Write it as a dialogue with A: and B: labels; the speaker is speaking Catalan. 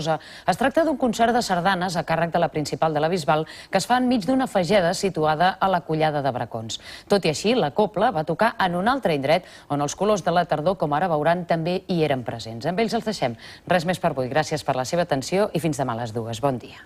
A: Es tracta d'un concert de sardanes a càrrec de la Principal de la Bisbal que es fa enmig d'una fageda situada a la Collada de Bracons. Tot i així, la cobla va tocar en un altre indret on els colors de la tardor, com ara veuran, també hi eren presents. Amb ells els deixem. Res més per avui. Gràcies per la seva atenció i fins demà a les 2. Bon dia.